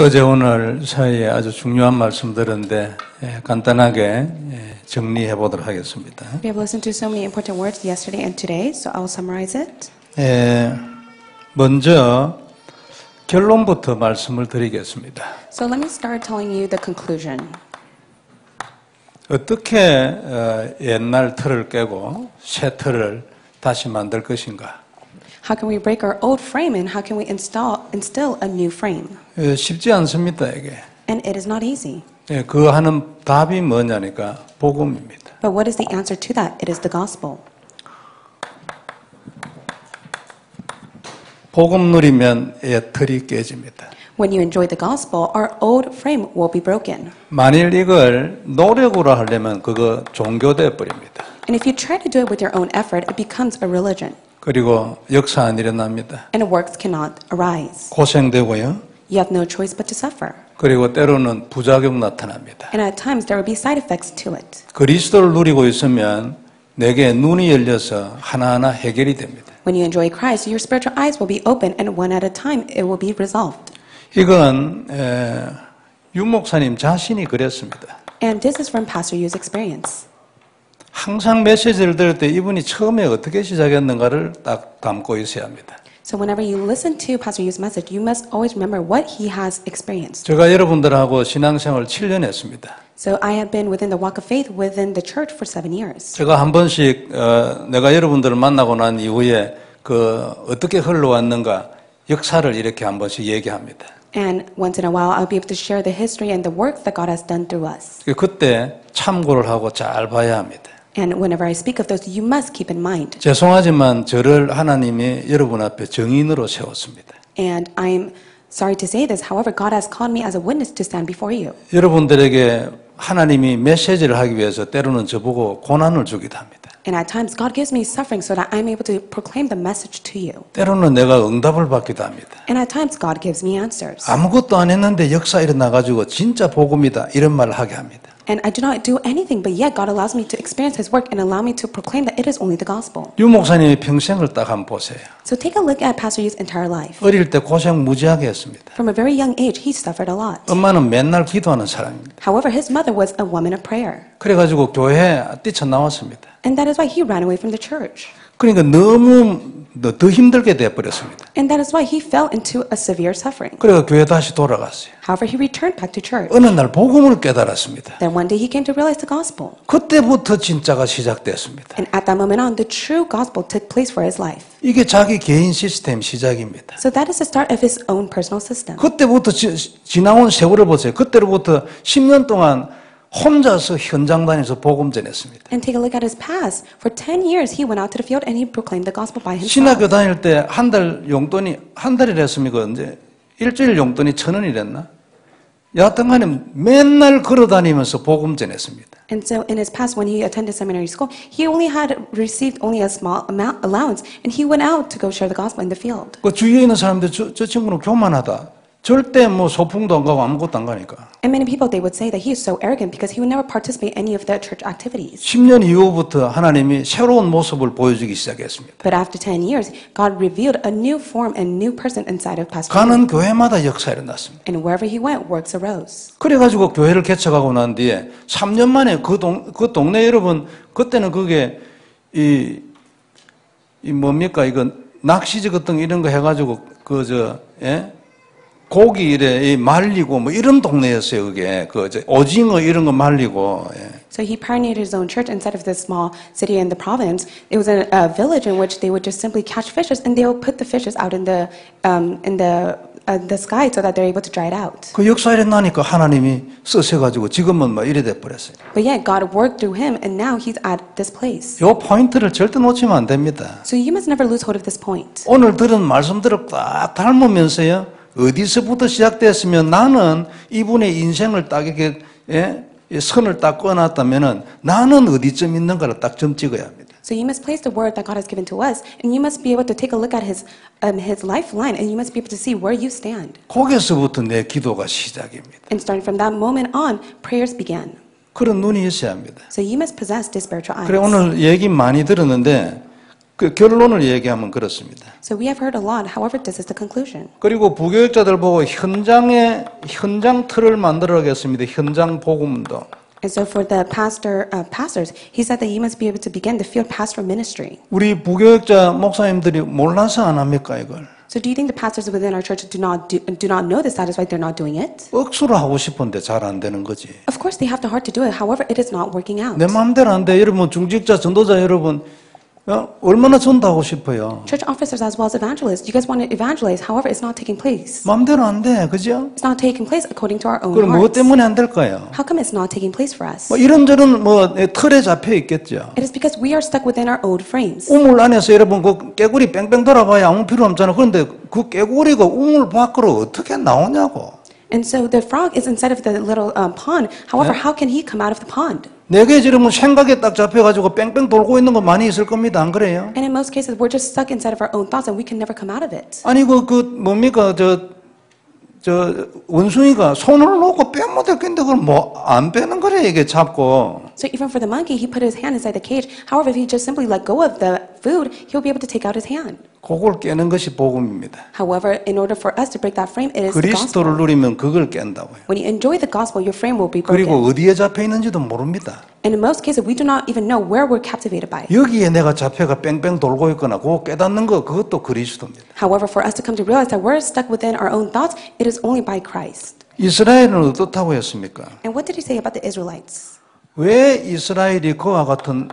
어제 오늘 사이에 아주 중요한 말씀 들었는데 간단하게 정리해 보도록 하겠습니다. We have listened to so many important words yesterday and today, so I'll summarize it. 먼저 결론부터 말씀을 드리겠습니다. So let me start telling you the conclusion. 어떻게 옛날 틀을 깨고 새 틀을 다시 만들 것인가? How can we break our old frame and how can we instill a new frame? 쉽지 않습니다, 이게. And it is not easy. 그 하는 답이 뭐냐니까 복음입니다. But what is the answer to that? It is the gospel. 복음 누리면 옛 틀이 깨집니다. When you enjoy the gospel, our old frame will be broken. 만일 이걸 노력으로 하려면 그거 종교돼 버립니다. And if you try to do it with your own effort, it becomes a religion. 그리고 역사 안 일어납니다. And works cannot arise. 고생되고요. You have no choice but to suffer. 그리고 때로는 부작용 나타납니다. And at times there will be side effects to it. 그리스도를 누리고 있으면 내게 눈이 열려서 하나하나 해결이 됩니다. When you enjoy Christ, your spiritual eyes will be open and one at a time it will be resolved. 이건 유 목사님 자신이 그랬습니다. And this is from Pastor Yu's experience. 항상 메시지를 들을 때 이분이 처음에 어떻게 시작했는가를 딱 담고 있어야 합니다. So whenever you listen to Pastor Yu's message, you must always remember what he has experienced. 제가 여러분들하고 신앙생활 7년 했습니다. So I have been within the walk of faith within the church for 7 years. 제가 한 번씩 내가 여러분들을 만나고 난 이후에 어떻게 흘러왔는가 역사를 이렇게 한 번씩 얘기합니다. And once in a while, I'll be able to share the history and the work that God has done through us. 그때 참고를 하고 잘 봐야 합니다. And whenever I speak of those, you must keep in mind. 죄송하지만 저를 하나님이 여러분 앞에 증인으로 세웠습니다. And I'm sorry to say this, however, God has called me as a witness to stand before you. 여러분들에게 하나님이 메시지를 하기 위해서 때로는 저보고 고난을 주기도 합니다. And at times, God gives me suffering so that I'm able to proclaim the message to you. 때로는 내가 응답을 받기도 합니다. And at times, God gives me answers. 아무것도 안 했는데 역사 일어나가지고 진짜 복음이다 이런 말을 하게 합니다. And I do not do anything, but yet God allows me to experience His work and allow me to proclaim that it is only the gospel. 유 목사님의 평생을 딱 한번 보세요. So take a look at Pastor Yu's entire life. 어릴 때 고생 무지하게 했습니다. From a very young age, he suffered a lot. 엄마는 맨날 기도하는 사람입니다. However, his mother was a woman of prayer. 그래가지고 교회에 뛰쳐나왔습니다. And that is why he ran away from the church. 그러니까 너무 더 힘들게 돼버렸습니다. And that is why he fell into a severe suffering. 그래서 교회 다시 돌아갔어요. However, he returned back to church. 어느 날 복음을 깨달았습니다. Then one day he came to realize the gospel. 그때부터 진짜가 시작됐습니다. And at that moment on, the true gospel took place for his life. 이게 자기 개인 시스템 시작입니다. So that is the start of his own personal system. 그때부터 지나온 세월을 보세요. 그때로부터 10년 동안 혼자서 현장 다니면서 복음 전했습니다. And take a look at his past. For 10 years, he went out to the field and he proclaimed the gospel by himself. 신학교 다닐 때 한 달 용돈이 한 달이랬습니까? 이제 일주일 용돈이 1,000원이랬나? 여하튼간에 맨날 걸어 다니면서 복음 전했습니다. And so in his past, when he attended seminary school, he only had received only a small amount allowance, and he went out to go share the gospel in the field. 그 주위에 있는 사람들 저 친구는 교만하다. 절대 뭐 소풍도 안 가고 아무것도 안 가니까. And many people, they would say that he is so arrogant because he would never participate in any of the church activities. 10년 이후부터 하나님이 새로운 모습을 보여주기 시작했습니다. But after 10 years, God revealed a new form and new person inside of Pastor 가는 Yu. 교회마다 역사가 일어났습니다. And wherever he went, works arose. 그래가지고 교회를 개척하고 난 뒤에 3년 만에 그 동네 여러분 그때는 그게 이 뭡니까 이거 낚시지 같은 이런 거 해가지고 고기 이래 말리고 뭐 이런 동네였어요. 그게 오징어 이런 거 말리고. So he pioneered his own church inside of this small city in the province. It was a village in which they would just simply catch fishes and they would put the fishes out in the sky so that they're able to dry it out. 그 역사 일어나니까 하나님이 쓰셔가지고 지금은 막 이래 돼 버렸어요. But yet God worked through him and now he's at this place. 요 포인트를 절대 놓치면 안 됩니다. So you must never lose hold of this point. 오늘 들은 말씀들을 딱 닮으면서요. 어디서부터 시작됐으면 나는 이분의 인생을 딱 이렇게 선을 딱 꺼놨다면은 나는 어디쯤 있는가를 딱 점 찍어야 합니다. So you must place the word that God has given to us, and you must be able to take a look at his lifeline, and you must be able to see where you stand. 거기서부터 내 기도가 시작입니다. And starting from that moment on, prayers began. 그런 눈이 있어야 합니다. So you must possess the spiritual eyes. 그래 오늘 얘기 많이 들었는데 그 결론을 얘기하면 그렇습니다. So we have heard a lot. However, this is the conclusion. 그리고 부교육자들 보고 현장 틀을 만들어야겠습니다. 현장 복음도. And so for the pastors, he said that you must be able to begin the field pastoral ministry. 우리 부교육자 목사님들이 몰라서 안 합니까 이걸? So do you think the pastors within our church do not know this? That is why they're not doing it? 억수로 하고 싶은데 잘 안 되는 거지. Of course, they have the heart to do it. However, it is not working out. 내 마음대로 안 돼. 여러분 중직자 전도자 여러분 얼마나 전도하고 싶어요. Church officers as well as evangelists, you guys want to evangelize. However, it's not taking place. 마음대로 안 돼, 그죠? It's not taking place according to our own 그럼 뭐 hearts. 때문에 안 될까요? How come it's not taking place for us? 뭐 이런저런 뭐 틀에 잡혀 있겠죠. It is because we are stuck within our old frames. 우물 안에서 여러분 그 깨구리 뺑뺑 돌아봐야 아무 필요 없잖아. 그런데 그 깨구리가 우물 밖으로 어떻게 나오냐고. And so the frog is inside of the little pond. However, how can he come out of the pond? 내게 지금 생각에 딱 잡혀가지고 뺑뺑 돌고 있는 거 많이 있을 겁니다. 안 그래요? And in most cases, we're just stuck inside of our own thoughts and we can never come out of it. 아니 뭡니까 저 원숭이가 손을 놓고 빼면 될 건데 그걸 뭐 안 빼는 거래 이게 잡고. So even for the monkey, he put his hand inside the cage. However, if he just simply let go of the food, he'll be able to take out his hand. 그걸 깨는 것이 복음입니다. However, in order for us to break that frame, it is the 그리스도를 gospel. 누리면 그걸 깬다고요. When you enjoy the gospel, your frame will be 그리고 broken. 어디에 잡혀 있는지도 모릅니다. And in most cases, we do not even know where we're captivated by. 여기에 내가 잡혀가 뺑뺑 돌고 있거나 그거 깨닫는 거 그것도 그리스도입니다. However, for us to come to realize that we're stuck within our own thoughts, it is only by Christ. 이스라엘은 어떻다고 했습니까? And what did he say about the Israelites? 왜 이스라엘이 그와 같은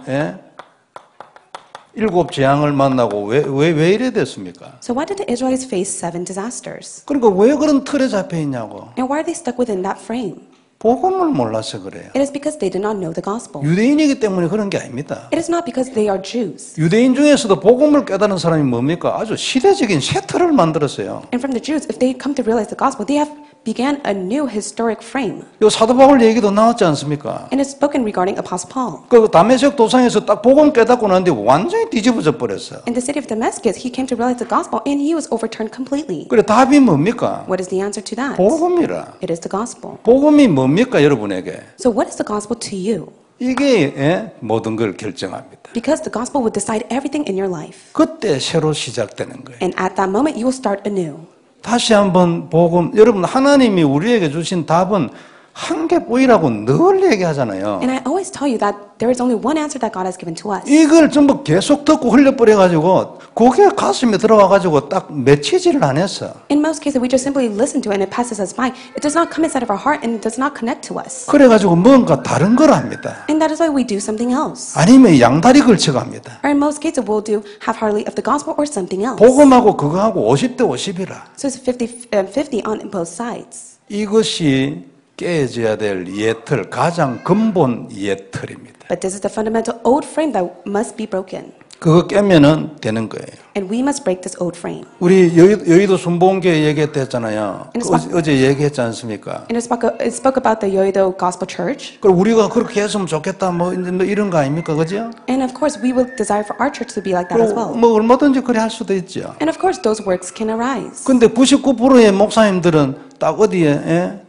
일곱 재앙을 만나고 왜 이래 됐습니까? So why did the Israelites face 7 disasters? 그러니까 왜 그런 틀에 잡혀 있냐고. And why are they stuck within that frame? 복음을 몰라서 그래요. It is because they did not know the gospel. 유대인이기 때문에 그런 게 아닙니다. It is not because they are Jews. 유대인 중에서도 복음을 깨달은 사람이 뭡니까? 아주 시대적인 새 틀을 만들었어요. And from the Jews, if they come to realize the gospel, they have began a new historic frame. 요 사도 바울 얘기도 나왔지 않습니까? And it's spoken regarding Apostle Paul. 그 다메섹 도상에서 딱 복음 깨닫고 나는데 완전히 뒤집어져 버렸어. In the city of Damascus, he came to realize the gospel and he was overturned completely. 그래 답이 뭡니까? What is the answer to that? 복음이라. It is the gospel. 복음이 뭡니까 여러분에게? So what is the gospel to you? 이게 모든 걸 결정합니다. Because the gospel will decide everything in your life. 그때 새로 시작되는 거예요. And at that moment, you will start anew. 다시 한번 복음, 여러분 하나님이 우리에게 주신 답은 한 개뿐이라고 늘 얘기하잖아요. And I always tell you that there is only one answer that God has given to us. 이걸 전부 계속 듣고 흘려버려가지고 그게 가슴에 들어와가지고 딱 맺히지를 안 했어. In most cases, we just simply listen to it and it passes us by. It does not come inside of our heart and it does not connect to us. 그래가지고 뭔가 다른 걸 합니다. And that is why we do something else. 아니면 양다리 걸쳐갑니다. Or in most cases, we'll do half-heartedly of the gospel or something else. 복음하고 그거하고 50대 50이라. So it's 50 on both sides. 이것이 깨져야 될 예틀, 가장 근본 예틀입니다. But this is the fundamental old frame that must be broken. 그거 깨면은 되는 거예요. And we must break this old frame. 우리 여의도 순복음교회 얘기했잖아요. 어제 얘기했지 않습니까? And it spoke about the Yoido Gospel Church. 그럼 우리가 그렇게 했으면 좋겠다 뭐 이런 거 아닙니까? 그죠? And of course, we will desire for our church to be like that as well. 뭐 얼마든지 그래 할 수도 있죠. And of course, those works can arise. 근데 99%의 목사님들은 딱 어디에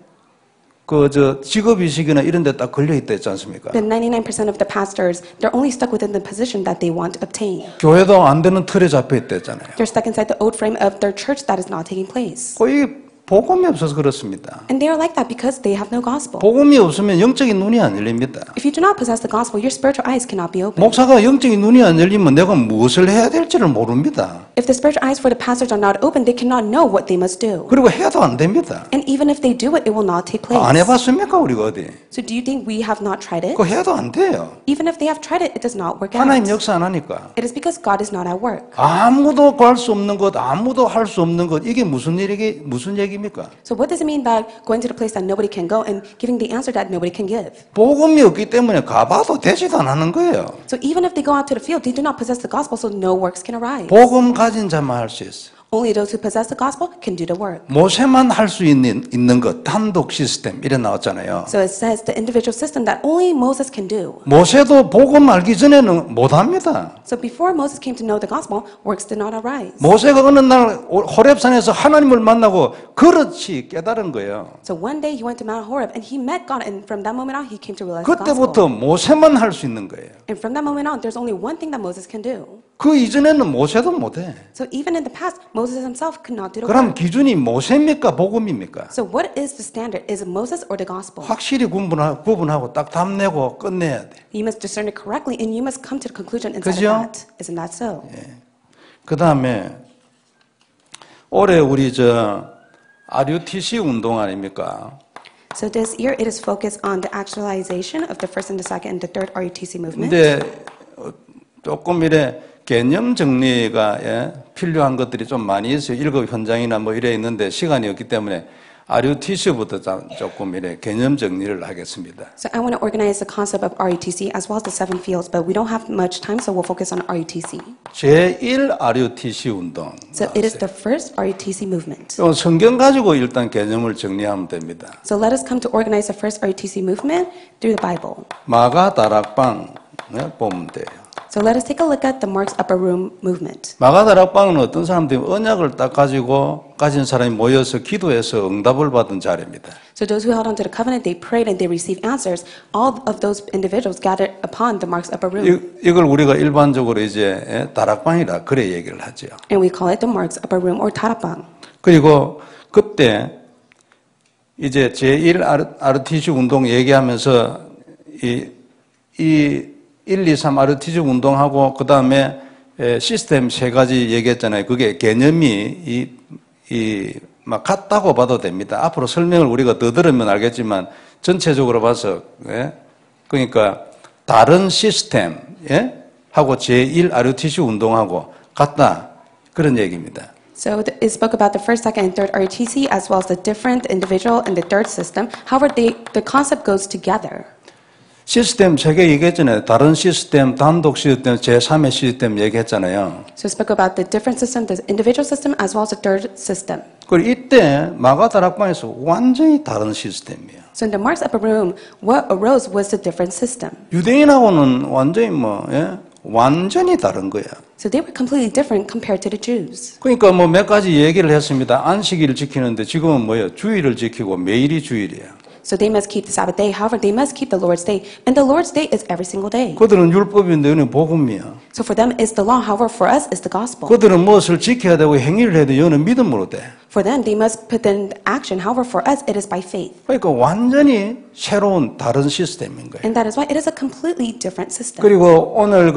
직업의식이나 이런 데 딱 걸려 있다 했지 않습니까? The 99% of the pastors, they're only stuck within the position that they want to obtain. 교회도 안 되는 틀에 잡혀 있다 했잖아요. They're stuck inside the old frame of their church that is not taking place. 거의 복음이 없어서 그렇습니다. And they are like that because they have no gospel. 복음이 없으면 영적인 눈이 안 열립니다. If you do not possess the gospel, your spiritual eyes cannot be opened. 목사가 영적인 눈이 안 열리면 내가 무엇을 해야 될지를 모릅니다. If the spiritual eyes for the pastors are not open, they cannot know what they must do. 그리고 해도 안 됩니다. And even if they do it, it will not take place. 안 해봤습니까 우리가 어디? So do you think we have not tried it? 그거 해도 안 돼요. Even if they have tried it, it does not work out. 하나님 역사 안 하니까. It is because God is not at work. 아무도 구할 수 없는 것, 아무도 할 수 없는 것, 이게 무슨 얘기입니까? So what does it mean that going to the place that nobody can go and giving the answer that nobody can give? 복음이 없기 때문에 가봐도 되지도 않는 거예요. So even if they go out to the field, they do not possess the gospel, so no works can arise. 복음 가진 자만 할 수 있어. Only those who possess the gospel can do the work. 모세만 할 수 있는 것, 단독 시스템 이래 나왔잖아요. So it says the individual system that only Moses can do. 모세도 복음 알기 전에는 못합니다. So before Moses came to know the gospel, works did not arise. 모세가 어느 날 호렙산에서 하나님을 만나고 그렇지 깨달은 거예요. So one day he went to Mount Horeb and he met God, and from that moment on he came to realize the gospel. 그때부터 모세만 할 수 있는 거예요. And from that moment on, there's only one thing that Moses can do. 그 이전에는 모세도 못해. So even in the past, Moses himself could not do the 그럼 work. 기준이 모세입니까? 복음입니까? So what is the standard? Is it Moses or the gospel? 확실히 구분하고 딱 답내고 끝내야 돼. You must discern it correctly, and you must come to the conclusion inside 그죠? of that. Isn't that so? 그 다음에 올해 우리 RUTC 운동 아닙니까? So this year it is focused on the actualization of the first and the second and the third RUTC movement. 근데 조금 이래 개념 정리가 필요한 것들이 좀 많이 있어요. 일곱 현장이나 뭐 이래 있는데 시간이 없기 때문에 RUTC부터 조금 이래 개념 정리를 하겠습니다. So I want to organize the concept of RUTC as well as the seven fields, but we don't have much time, so we'll focus on RUTC. 제1 RUTC 운동. So it is the first RUTC movement. 성경 가지고 일단 개념을 정리하면 됩니다. So let us come to organize the first RUTC movement through the Bible. 마가 다락방 보면 돼요. So let us take a look at the Mark's Upper Room movement. 마가 다락방은 어떤 사람들이 언약을 딱 가진 사람이 모여서 기도해서 응답을 받은 자리입니다. So those who held onto the covenant, they prayed and they received answers. All of those individuals gathered upon the Mark's Upper Room. 이걸 우리가 일반적으로 이제 다락방이라 그래 얘기를 하죠. And we call it the Mark's Upper Room or Tarapang. 그리고 그때 이제 제1 RUTC 운동 얘기하면서 이 1, 2, 3 RUTC 운동하고 그 다음에 시스템 세 가지 얘기했잖아요. 그게 개념이 막 같다고 봐도 됩니다. 앞으로 설명을 우리가 더 들으면 알겠지만 전체적으로 봐서 그러니까 다른 시스템 하고 제1 RUTC 운동하고 같다 그런 얘기입니다. So it spoke about the first, second, and third RUTC as well as the different individual and the third system. However, the concept goes together. 시스템 세 개 얘기했잖아요. 다른 시스템, 단독 시스템, 제3의 시스템 얘기했잖아요. So it spoke about the different system, the individual system as well as the third system. 그리고 이때 마가 다락방에서 완전히 다른 시스템이에요. So in the Mark's Upper Room, what arose was the different system. 유대인하고는 완전히 완전히 다른 거야. So they were completely different compared to the Jews. 그러니까 몇 가지 얘기를 했습니다. 안식일을 지키는데 지금은 뭐예요? 주일을 지키고 매일이 주일이에요. So they must keep the Sabbath day. However, they must keep the Lord's day. And the Lord's day is every single day. 그들은 율법인데 여기는 복음이야. So for them, it's the law. However, for us, it's the gospel. 그들은 무엇을 지켜야 되고 행위를 해야 돼. 여기는 믿음으로 돼. For them, they must put in action. However, for us, it is by faith. 그러니까 완전히 새로운 다른 시스템인 거예요. And that is why it is a completely different system. 그리고 오늘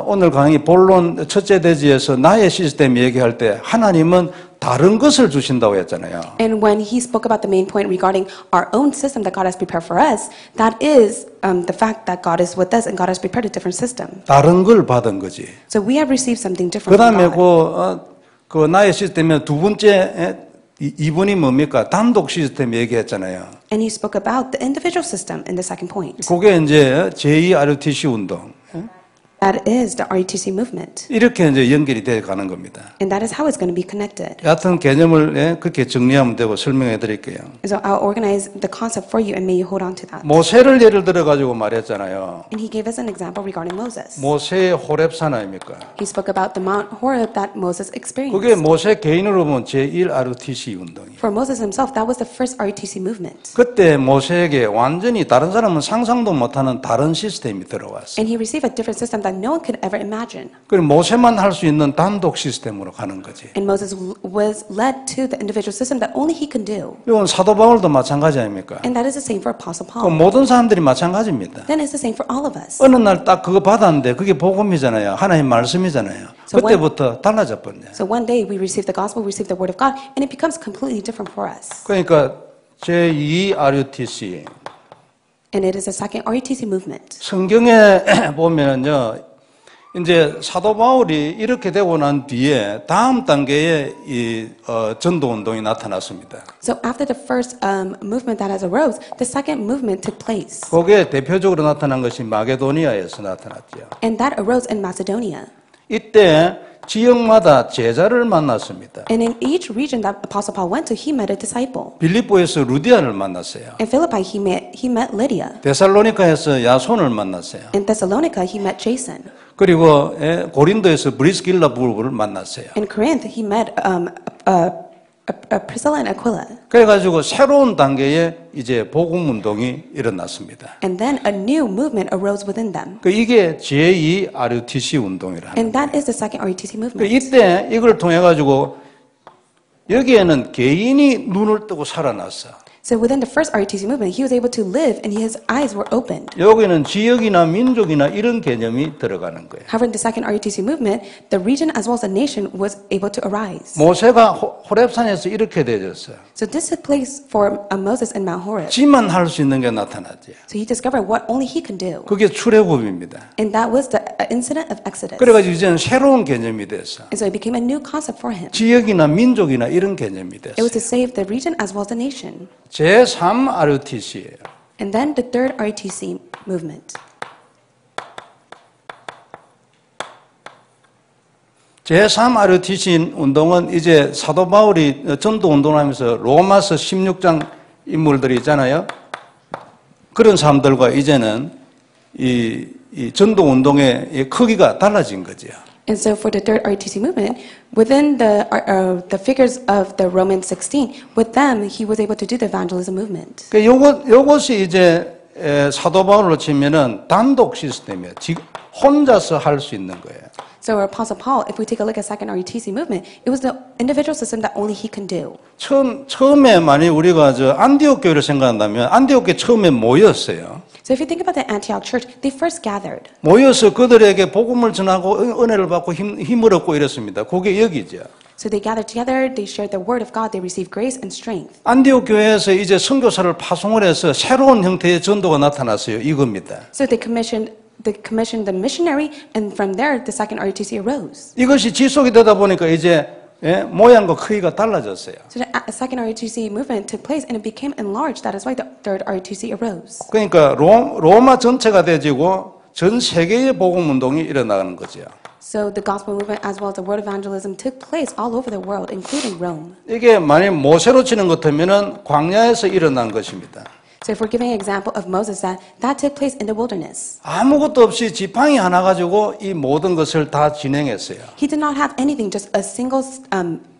오늘 강의 본론 첫째 대지에서 나의 시스템 얘기할 때 하나님은 다른 것을 주신다고 했잖아요. And when he spoke about the main point regarding our own system that God has prepared for us, that is the fact that God is with us and God has prepared a different system. 다른 걸 받은 거지. So we have received something different 그 from 다음에 God. 그 나의 시스템의 두 번째 이분이 뭡니까? 단독 시스템 얘기했잖아요. And he spoke about the individual system in the second point. 그게 이제 제2 RUTC 운동. That is the RUTC movement. 이렇게 이제 연결이 돼 가는 겁니다. And that is how it's going to be connected. 여하튼 개념을 그렇게 정리하면 되고 설명해 드릴게요. So I'll organize the concept for you and may you hold on to that. 모세를 예를 들어 가지고 말했잖아요. And he gave us an example regarding Moses. 모세의 호렙산 아닙니까? He spoke about the Mount Horeb that Moses 그게 experienced. 모세 개인으로 보면 제1 RUTC 운동이에요. For Moses himself, that was the first RUTC movement. 그때 모세에게 완전히 다른 사람은 상상도 못하는 다른 시스템이 들어왔어요. And he received a different system that no one could ever imagine. 그리고 모세만 할 수 있는 단독 시스템으로 가는 거지. And Moses was led to the individual system that only he could do. 이건 사도 바울도 마찬가지 아닙니까? And that is the same for Apostle 그 Paul. 모든 사람들이 마찬가지입니다. Then it's the same for all of us. 어느 날 딱 그거 받았는데 그게 복음이잖아요. 하나님 말씀이잖아요. So 그때부터 달라져 버렸네. So one day we receive the gospel, we receive the word of God, and it becomes completely different for us. 그러니까 제2 RUTC And it is a second RUTC movement. 성경에 보면은요. 이제 사도 바울이 이렇게 되고 난 뒤에 다음 단계의 전도 운동이 나타났습니다. So after the first movement that has arose, the second movement took place. 그게 대표적으로 나타난 것이 마게도니아에서 나타났죠. And that arose in Macedonia. 이때 지역마다 제자를 만났습니다. And in each region that Apostle Paul went to, he met a disciple. 빌립보에서 루디아를 만났어요. In Philippi, he met Lydia. 데살로니카에서 야손을 만났어요. In Thessalonica, he met Jason. 그리고 고린도에서 브리스길라 부부를 만났어요. In Corinth, he met Priscilla and Aquila. 그래가지고 새로운 단계의 이제 복음 운동이 일어났습니다. And then a new movement arose within them. 이게 제2 RUTC 운동이라 하는 And that is the second RUTC movement. 이때 이걸 통해 가지고 여기에는 개인이 눈을 뜨고 살아났어. So within the first RUTC movement, he was able to live and his eyes were opened. 여기는 지역이나 민족이나 이런 개념이 들어가는 거예요. However, in the second RUTC movement, the region as well as the nation was able to arise. 모세가 호렙산에서 이렇게 되었어요. So this took place for Moses in Mount Horeb. 지만 할 수 있는 게 나타났지. So he discovered what only he can do. 그게 출애굽입니다. And that was the incident of Exodus. 그래가지고 이제는 새로운 개념이 됐어. And so it became a new concept for him. 지역이나 민족이나 이런 개념이 It was 됐어. to save the region as well as the nation. 제3 RUTC예요. And then the third RUTC movement. 제3 RUTC 운동은 이제 사도 바울이 전도 운동을 하면서 로마서 16장 인물들이 있잖아요. 그런 사람들과 이제는 이 전도 운동의 크기가 달라진 거죠. And so for the third RUTC movement, within the figures of the Romans 16, with them, he was able to do the evangelism movement. 요것이 이제 사도 바울로 치면은 단독 시스템이에요. 혼자서 할 수 있는 거예요. So Apostle Paul, if we take a look at second RUTC movement, it was the individual system that only he can do. 처음에 만약 우리가 안디옥 교회를 생각한다면 안디옥 교회 처음에 모였어요. So if you think about the Antioch church, they first gathered. 모여서 그들에게 복음을 전하고 은혜를 받고 힘을 얻고 이랬습니다. 그게 여기죠. So they gathered together, they shared the word of God, they received grace and strength. 안디옥 교회에서 이제 선교사를 파송을 해서 새로운 형태의 전도가 나타났어요. 이겁니다. So they commissioned the missionary, and from there the second RUTC arose. 이것이 지속이 되다 보니까 이제 모양과 크기가 달라졌어요. So the second RUTC movement took place, and it became enlarged. That is why the third RUTC arose. 그러니까 로마 전체가 되지고 전 세계의 복음 운동이 일어나는 거죠. So the gospel movement as well as the word evangelism took place all over the world, including Rome. 이게 만약 모세로 치는 것 같으면은 광야에서 일어난 것입니다. So if we're giving an example of Moses, that took place in the wilderness. 아무것도 없이 지팡이 하나 가지고 이 모든 것을 다 진행했어요. He did not have anything, just a single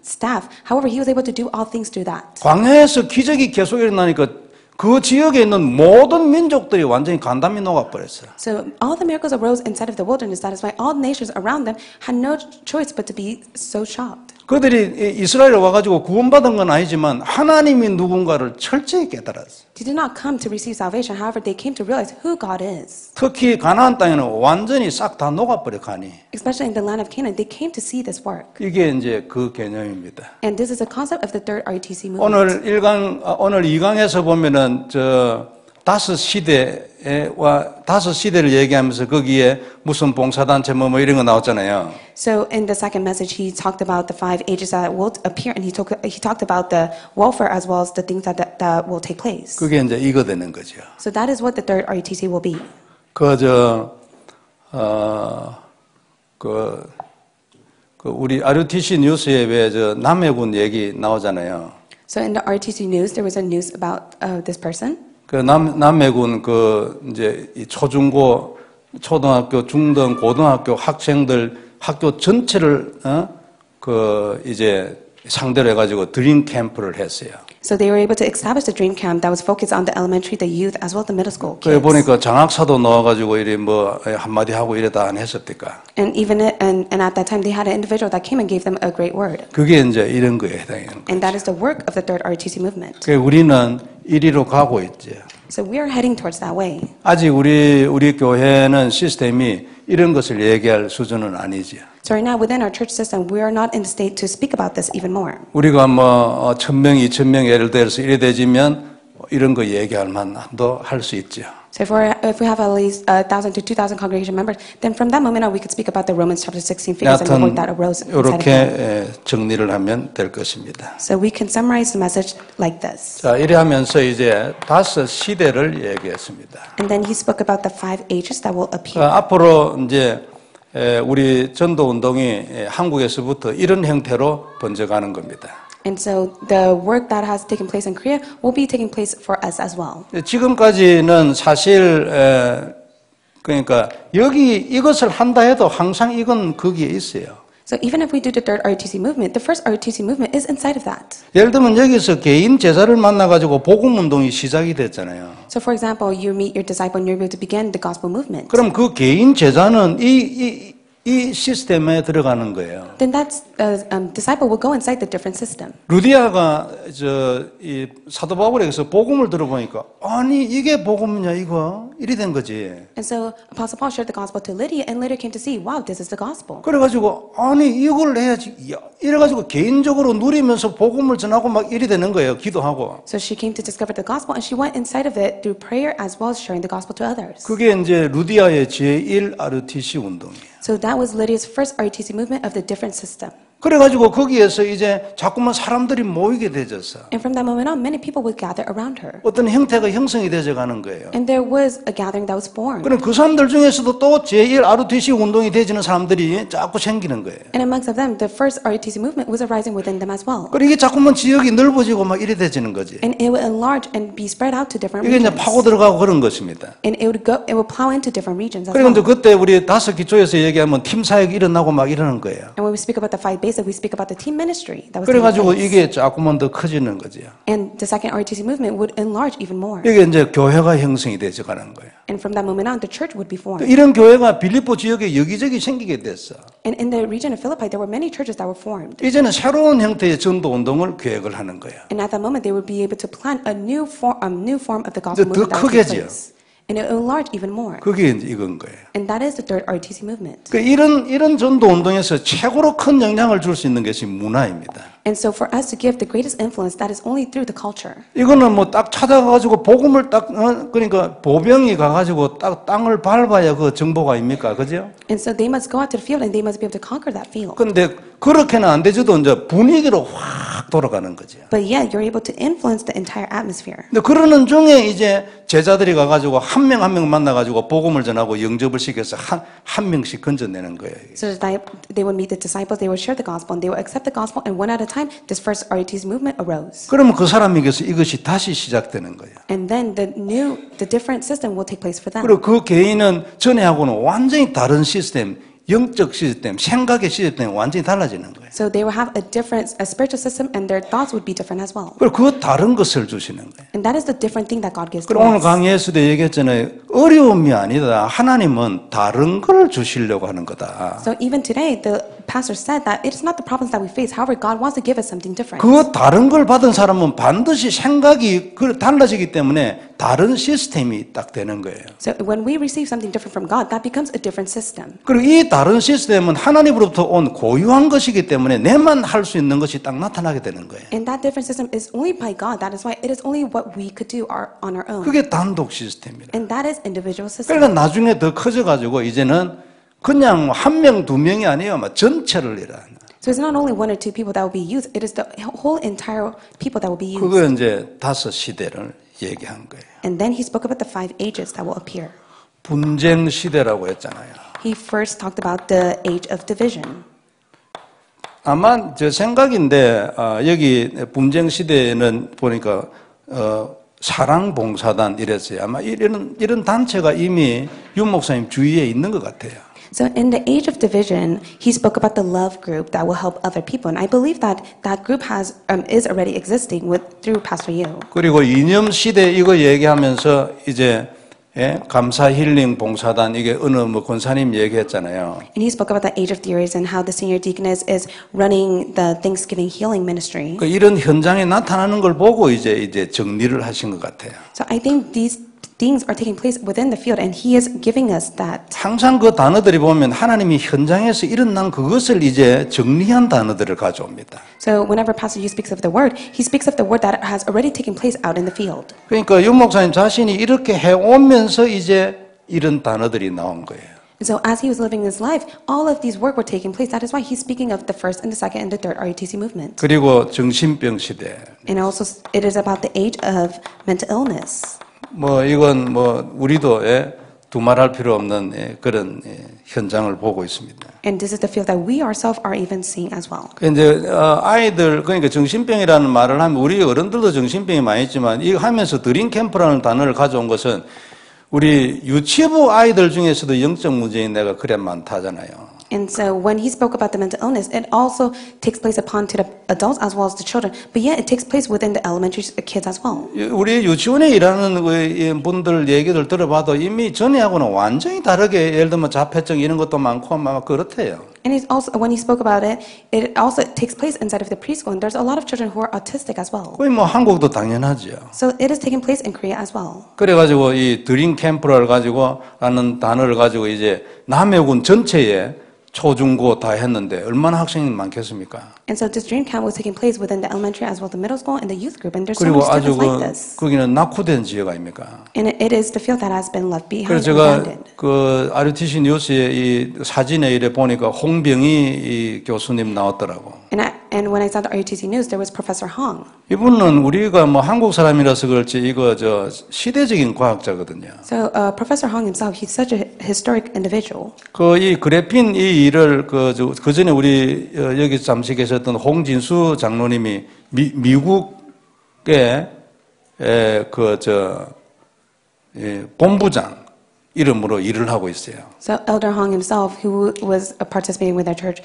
staff. However, he was able to do all things through that. 광야에서 기적이 계속 일어나니까 그 지역에 있는 모든 민족들이 완전히 간담이 녹아버렸어요. So all the miracles arose inside of the wilderness. That is why all nations around them had no choice but to be so shocked. 그들이 이스라엘에 와가지고 구원받은 건 아니지만 하나님이 누군가를 철저히 깨달았어요. They did not come to receive salvation. However, they came to realize who God is. 특히 가나안 땅에는 완전히 싹 다 녹아버려 가니. Especially in the land of Canaan, they came to see this work. 이게 이제 그 개념입니다. And this is a concept of the third RUTC movement. 오늘 2강에서 보면은 다섯 시대를 얘기하면서 거기에 무슨 봉사단체 뭐 이런 거 나왔잖아요. So in the second message, he talked about the 5 ages that will appear, and he talked about the welfare as well as the things that will take place. 그게 이제 이거 되는 거죠. So that is what the third RUTC will be. 우리 RUTC 뉴스에 왜 남해군 얘기 나오잖아요. So in the RUTC news, there was a news about this person. 남해군 이제 이 초중고, 초등학교, 중등, 고등학교 학생들 학교 전체를 이제 상대로 해가지고 드림 캠프를 했어요. So they were able to establish the dream camp that was focused on the elementary, the youth, as well as the middle school 그래 kids. 보니까 장학사도 나와가지고 이래 뭐 한마디 하고 이래다 안 했었니까. And even and at that time, they had an individual that came and gave them a great word. 그게 이제 이런 거에 해당하는 거예요. And that is the work of the third RUTC movement. 그 우리는 이리로 가고 있죠. So we are heading towards that way. 아직 우리 교회는 시스템이 이런 것을 얘기할 수준은 아니죠. So right now, within our church system, we are not in the state to speak about this even more. 우리가 뭐 1,000명, 2,000명 예를 들어서 이래 되지면 이런 거 얘기할 만도 할 수 있죠. So if we have at least 1,000 to 2,000 congregation members, then from that moment on, we could speak about the Romans chapter 16 figures and the work that arose inside of them. 이렇게 정리를 하면 될 것입니다. So we can summarize the message like this. 자, 이래 하면서 이제 5 시대를 얘기했습니다. And then he spoke about the 5 ages that will appear. 앞으로 이제 우리 전도 운동이 한국에서부터 이런 형태로 번져가는 겁니다. And so the work that has taken place in Korea will be taking place for us as well. 지금까지는 사실 그러니까 여기 이것을 한다 해도 항상 이건 거기에 있어요. So even if we do the third RUTC movement, the first RUTC movement is inside of that. 예를 들면 여기서 개인 제자를 만나가지고 복음운동이 시작이 됐잖아요. So for example, you meet your disciple and you're able to begin the gospel movement. 그럼 그 개인 제자는 이 시스템에 들어가는 거예요. Then that disciple will go inside the different system. 루디아가 이 사도 바울에게서 복음을 들어보니까 아니 이게 복음이냐 이거 이리 된 거지. And so Apostle Paul shared the gospel to Lydia and later came to see, wow, this is the gospel. 그래가지고 아니 이걸 해야지. 이래가지고 개인적으로 누리면서 복음을 전하고 막 이리 되는 거예요. 기도하고. So she came to discover the gospel and she went inside of it through prayer as well as sharing the gospel to others. 그게 이제 루디아의 제1 RUTC 운동이에요. So that was Lydia's first RUTC movement of the different system. 그래가지고 거기에서 이제 자꾸만 사람들이 모이게 되졌어. And from that moment on, many people would gather around her. 어떤 형태가 형성이 되져 가는 거예요. And there was a gathering that was formed. 그럼 그 사람들 중에서도 또 제1 RUTC 운동이 되지는 사람들이 자꾸 생기는 거예요. And amongst of them, the first RUTC movement was arising within them as well. 그리고 이게 자꾸만 지역이 넓어지고 막 이래 되지는 거지. And it would enlarge and be spread out to different 이게 이제 regions. 파고 들어가고 그런 것입니다. And it would plow into different regions as 그리고 이제 well. 그때 우리 다섯 기초에서 얘기하면 팀 사역이 일어나고 막 이러는 거예요. And when we speak about the 5 basic, we speak about the team ministry that was taking 그래가지고 place. 이게 자꾸만 더 커지는 거지요. And the second RUTC movement would enlarge even more. 이게 이제 교회가 형성이 되져 가는 거예요. And from that moment on, the church would be formed. 이런 교회가 빌립보 지역에 여기저기 생기게 됐어. And in the region of Philippi, there were many churches that were formed. 이제는 새로운 형태의 전도 운동을 계획을 하는 거예요. And at that moment, they would be able to plant a new form of the 이제 gospel 더 movement that would take 크게지요. place. And it will enlarge even more. 그게 이제 이건 거예요. And that is the third RUTC movement. 이런 전도 운동에서 최고로 큰 영향을 줄 수 있는 것이 문화입니다. And so for us to give the greatest influence, that is only through the culture. 이거는 뭐 딱 찾아가가지고 복음을 딱 그러니까 보병이 가가지고 딱 땅을 밟아야 그 정보가 아닙니까, 그죠? And so they must go out to the field and they must be able to conquer that field. 근데 그렇게는 안 되지도 이제 분위기로 확 돌아가는 거죠. But yet you're able to influence the entire atmosphere. 근데 그러는 중에 이제 제자들이 가가지고 한 명 한 명 만나가지고 복음을 전하고 영접을 시켜서 한 명씩 건져내는 거예요. So that they would meet the disciples, they would share the gospel, and they would accept the gospel, and one at a time, this first RUTC movement arose. 그러면 그 사람에게서 이것이 다시 시작되는 거예요. And then the different system will take place for them. 그리고 그 개인은 전에하고는 완전히 다른 시스템, 영적 시스템, 생각의 시스템이 완전히 달라지는 거예요. So they will have a spiritual system, and their thoughts would be different as well. 그리고 그 다른 것을 주시는 거예요. And that is the different thing that God gives to 그리고 오늘 us. 강의에서도 얘기했잖아요. 어려움이 아니다. 하나님은 다른 걸 주시려고 하는 거다. So even today, the pastor said that it is not the problems that we face. However, God wants to give us something different. 그 다른 걸 받은 사람은 반드시 생각이 달라지기 때문에 다른 시스템이 딱 되는 거예요. So when we receive something different from God, that becomes a different system. 그리고 이 다른 시스템은 하나님으로부터 온 고유한 것이기 때문에 내만 할 수 있는 것이 딱 나타나게 되는 거예요. And that different system is only by God. That is why it is only what we could do on our own. 그게 단독 시스템이라. And that is individual system. 그러니까 나중에 더 커져가지고 이제는 그냥 한 명, 두 명이 아니에요. 막 전체를 일하는. So it's not only one or two people that will be used. It is the whole entire people that will be used. 그거 이제 다섯 시대를 얘기한 거예요. And then he spoke about the 5 ages that will appear. 분쟁 시대라고 했잖아요. He first talked about the age of division. 아마 제 생각인데 여기 분쟁 시대에는 보니까 사랑봉사단 이랬어요. 아마 이런 단체가 이미 윤 목사님 주위에 있는 것 같아요. So in the age of division, he spoke about the love group that will help other people, and I believe that that group is already existing through Pastor Yu. 그리고 이념 시대 이거 얘기하면서 이제 감사 힐링 봉사단 이게 어느 뭐 권사님 얘기했잖아요. And he spoke about the age of theories and how the senior deaconess is running the Thanksgiving healing ministry. 이런 현장에 나타나는 걸 보고 이제 정리를 하신 것 같아요. So I think these things are taking place within the field, and he is giving us that. 항상 그 단어들이 보면 하나님이 현장에서 일어난 그것을 이제 정리한 단어들을 가져옵니다. So whenever Pastor Yu speaks of the word, he speaks of the word that has already taken place out in the field. 그러니까 윤 목사님 자신이 이렇게 해오면서 이제 이런 단어들이 나온 거예요. So as he was living his life, all of these work were taking place. That is why he's speaking of the first and the second and the third RUTC movement. 그리고 정신병 시대. And also it is about the age of mental illness. 뭐 이건 뭐 우리도 두말할 필요 없는 그런 현장을 보고 있습니다. And this is the field that we ourselves are even seeing as well. 이제 아이들 그러니까 정신병이라는 말을 하면 우리 어른들도 정신병이 많이 있지만 이 하면서 드림 캠프라는 단어를 가져온 것은 우리 유치부 아이들 중에서도 영적 문제인 애가 그래 많다잖아요. And so when he spoke about the mental illness, it also takes place upon to the adults as well as the children. But yet it takes place within the elementary kids as well. 우리 유치원에 일하는 분들 얘기들 들어봐도 이미 전에하고는 완전히 다르게 예를 들면 자폐증 이런 것도 많고 막 그렇대요. And he's also, when he spoke about it, it also takes place inside of the preschool. And there's a lot of children who are autistic as well. 거의 뭐 한국도 당연하죠. So it is taking place in Korea as well. 그래가지고 이 드림 캠프를 가지고 라는 단어를 가지고 이제 남해군 전체에 초중고 다 했는데 얼마나 학생이 많겠습니까? And so this dream camp was taking place within the elementary as well as the middle school and the youth group. And there's so 그리고 many 아주 students like this. 거기는 낙후된 지역 아닙니까? And it is the field that has been left behind. 그래서 제가 그 RUTC 뉴스에 이 사진에 이래 보니까 홍병희 이 교수님 나왔더라고. And when I saw the RUTC news, there was Professor Hong. 이분은 우리가 뭐 한국 사람이라서 그렇지 이거 저 시대적인 과학자거든요. So Professor Hong himself, he's such a historic individual. 그 이 그래핀 이 일을 그 전에 우리 여기 잠시 계셨던 홍진수 장로님이 미국의 본부장 이름으로 일을 하고 있어요. So Elder Hong himself, who was participating with our church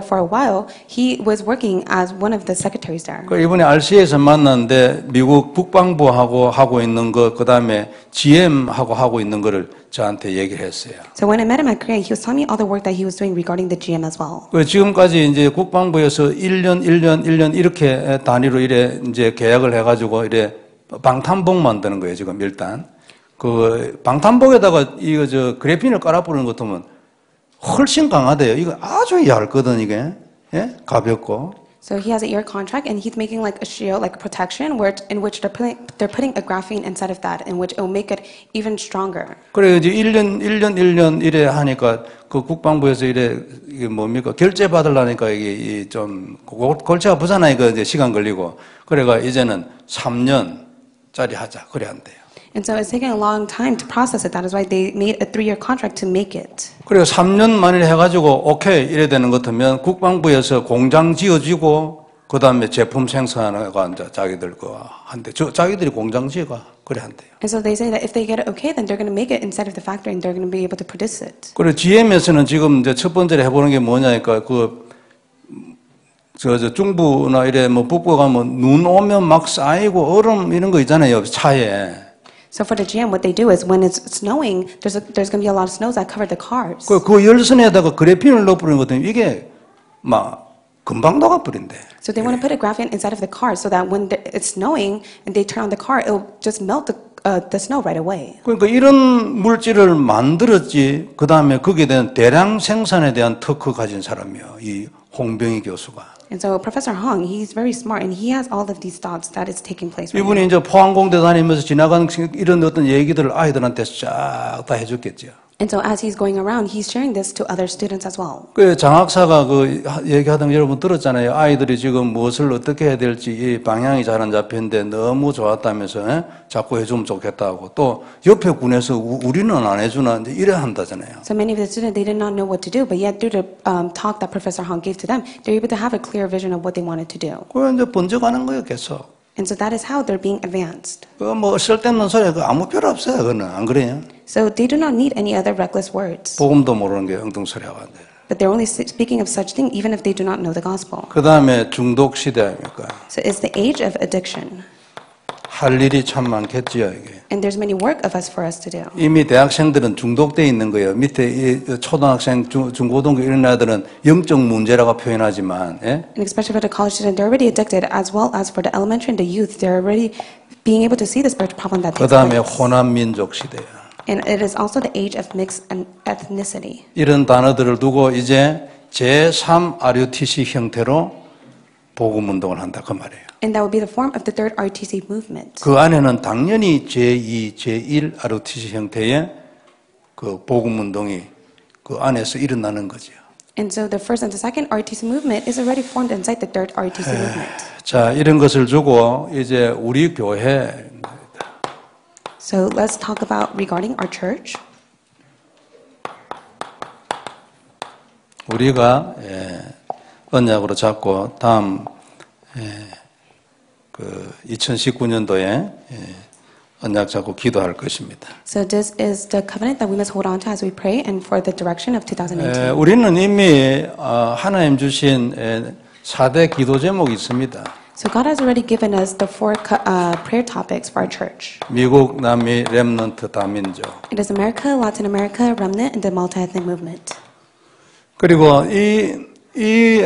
for a while, he was working as one of the secretaries there. 그 이번에 RC에서 만났는데 미국 국방부하고 하고 있는 거 그다음에 GM하고 하고 있는 거를 저한테 얘기를 했어요. So when I met him at Korea, he was telling me all the work that he was doing regarding the GM as well. 그 지금까지 이제 국방부에서 1년 이렇게 단위로 이래 이제 계약을 해가지고 이래 방탄복 만드는 거예요 지금 일단. 그 방탄복에다가 이거 저 그래핀을 깔아뿌리는 것 같으면 훨씬 강하대요. 이거 아주 얇거든 이게, 예? 가볍고. So he has a year contract, and he's making like a shield, like a protection, in which they're putting a graphene inside of that, in which it will make it even stronger. 그래 이제 1년 이래 하니까 그 국방부에서 이래 이게 뭡니까 결제 받으려니까 이게 좀 골치가 아프잖아요. 이거 이제 시간 걸리고. 그래가 이제는 3년짜리 하자. 그래 한대요. And so it's taking a long time to process it. That is why they made a 3-year contract to make it. 그리고 3년 만에 해가지고 오케이 이래 되는 것 같으면 국방부에서 공장 지어지고 그 다음에 제품 생산하가 이제 자기들 거 한대. 자기들이 공장 지어가 그래 한대요. And so they say that if they get it okay, then they're going to make it inside of the factory and they're going to be able to produce it. 그리고 GM에서는 지금 이제 첫 번째로 해보는 게 뭐냐니까 저 중부나 이래 뭐 북부 가면 눈 오면 막 쌓이고 얼음 이런 거 있잖아요 차에. So for the GM, what they do is when it's snowing, there's going to be a lot of snows that cover the cars. 그 열선에다가 그래핀을 넣어버리는 것 같으면 이게 막 금방 녹아버린대. So they want to put a graphene inside of the car so that when it's snowing and they turn on the car, it'll just melt the snow right away. 그러니까 이런 물질을 만들었지. 그 다음에 거기에 대한 대량 생산에 대한 특허 가진 사람이요. 이 홍병희 교수가. And so Professor Hong, he's very smart and he has all of these thoughts that is taking place right 이분이 now. 이제 포항공대 다니면서 지나가는 이런 어떤 얘기들을 아이들한테 쫙 다 해줬겠죠. And so as he's going around, he's sharing this to other students as well. 그 장학사가 그 얘기하던 거 여러분 들었잖아요. 아이들이 지금 무엇을 어떻게 해야 될지 이 방향이 잘 안 잡히는데 너무 좋았다면서 에? 자꾸 해주면 좋겠다고. 또 옆에 군에서 우리는 안 해주나 이제 이래 한다잖아요. So many of the students, they did not know what to do, but yet through the talk that Professor Hong gave to them, they're able to have a clear vision of what they wanted to do. 그 이제 번져가는 거예요, 계속. And so that is how they're being advanced. 그 뭐 쓸데없는 소리 그 아무 필요 없어요, 그거는 안 그래요? So they do not need any other reckless words. 복음도 모르는 게 엉뚱소리하고 안 돼요. But they're only speaking of such thing even if they do not know the gospel. 그 다음에 중독 시대 아닙니까? So it's the age of addiction. 할 일이 참 많겠지요, 이게. And there's many work of us for us to do. 이미 대학생들은 중독돼 있는 거예요. 밑에 이 초등학생, 중고등학교 이런 애들은 영적 문제라고 표현하지만, 예? And especially for the college students, they're already addicted, as well as for the elementary and the youth, they're already being able to see the spiritual problem that 그 takes 다음에 place. 호남 민족 시대야. And it is also the age of mixed ethnicity. 이런 단어들을 두고 이제 제3 RUTC 형태로 복음 운동을 한다 그 말이에요. And that would be the form of the third RTC movement. 그 안에는 당연히 제2, 제1 RUTC 형태의 그 복음 운동이 그 안에서 일어나는 거죠. And so the first and the second RTC movement is already formed inside the third RTC movement. 자, 이런 것을 주고 이제 우리 교회 So let's talk about regarding our church. 우리가 언약으로 잡고 다음 그 2019년도에 언약 잡고 기도할 것입니다. So this is the covenant that we must hold on to as we pray and for the direction of 2018. 우리는 이미 하나님 주신 4대 기도 제목이 있습니다. So God has already given us the four prayer topics for our church. 미국, 남미, 렘넌트, 다민족. It is America, Latin America, remnant, and the multi-ethnic movement. 그리고 이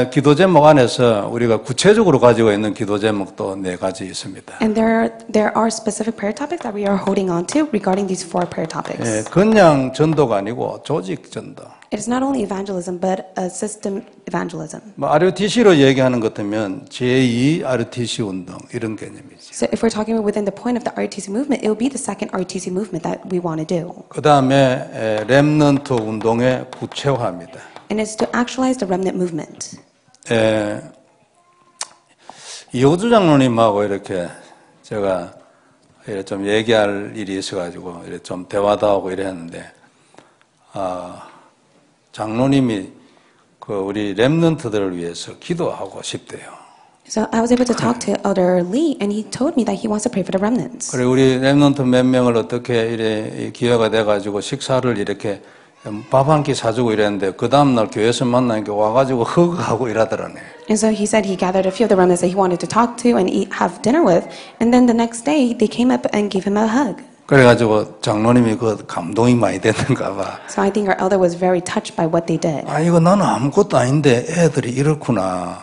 기도 제목 안에서 우리가 구체적으로 가지고 있는 기도 제목도 4가지 있습니다. And there are specific prayer topics that we are holding on to regarding these four prayer topics. 그냥 전도가 아니고 조직 전도. It is not only evangelism, but a system evangelism. RUTC로 얘기하는 것 같으면 제2 RUTC 운동 이런 개념이죠. So if we're talking within the point of the RTC movement, it will be the second RTC movement that we want to do. 그 다음에 렘넌트 운동의 구체화입니다. And it's to actualize the remnant movement. 이호주 장로님하고 이렇게 제가 좀 얘기할 일이 있어가지고 좀 대화도 하고 이래 했는데, 장로님이 우리 렘넌트들을 위해서 기도하고 싶대요. So I was able to talk to Elder Lee, and he told me that he wants to pray for the remnants. 그래 우리 렘넌트 몇 명을 어떻게 이래 기회가 돼가지고 식사를 이렇게 밥 한 끼 사주고 이랬는데 그 다음날 교회에서 만나니까 와가지고 허그하고 이러더라네. And so he said he gathered a few of the remnants that he wanted to talk to and have dinner with, and then the next day they came up and gave him a hug. 그래가지고 장로님이 감동이 많이 됐는가 봐. So I think our elder was very touched by what they did. 이거 나는 아무것도 아닌데 애들이 이렇구나.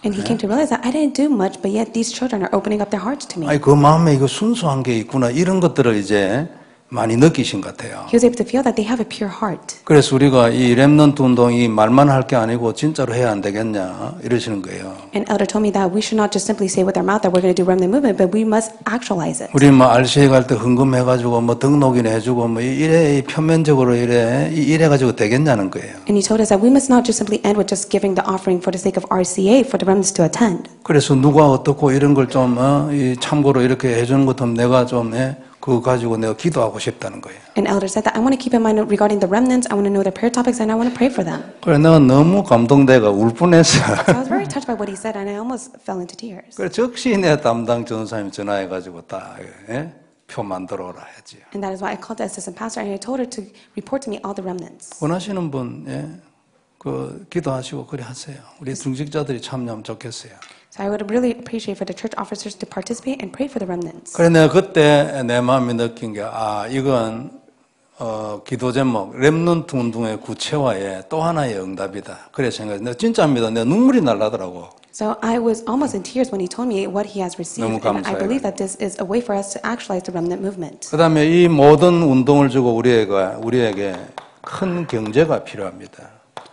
And he came to realize that I didn't do much, but yet these children are opening up their hearts to me. 그 마음에 이거 순수한 게 있구나. 이런 것들을 이제 많이 느끼신 것 같아요. He was able to feel that they have a pure heart. 그래서 우리가 이 렘넌트 운동이 말만 할 게 아니고 진짜로 해야 안 되겠냐 이러시는 거예요. And elder told me that we should not just simply say with our mouth that we're going to do remnant movement, but we must actualize it. 우리 RCA 갈 때 헌금해가지고 등록이나 해주고 이래 표면적으로 이래가지고 되겠냐는 거예요. And he told us that we must not just simply end with just giving the offering for the sake of RCA for the remnants to attend. 그래서 누가 어떻고 이런 걸 좀 참고로 이렇게 해주는 것도 내가 좀 그거 가지고 내가 기도하고 싶다는 거예요. And elder said that I want to keep in mind regarding the remnants. I want to know their prayer topics and I want to pray for them. 그래 내가 너무 감동돼가 울 뻔했어. So I was very touched by what he said and I almost fell into tears. 그래 즉시 내 담당 전사님 전화해가지고 표 만들어 오라 했지요. And that is why I called the assistant pastor and I told her to report to me all the remnants. 원하시는 분 기도하시고 그래 하세요. 우리 중직자들이 참여하면 좋겠어요. So I would really appreciate for the church officers to participate and pray for the remnants. 그래 내가 그때 내 마음이 느낀 게 이건 기도 제목 렘넌트 운동의 구체화에 또 하나의 응답이다. 그래 생각해. 내가 진짜입니다. 내가 눈물이 날라더라고. So I was almost in tears when he told me what he has received, 너무 and I 감사해요. believe that this is a way for us to actualize the remnant movement. 그다음에 이 모든 운동을 주고 우리에게 큰 경제가 필요합니다.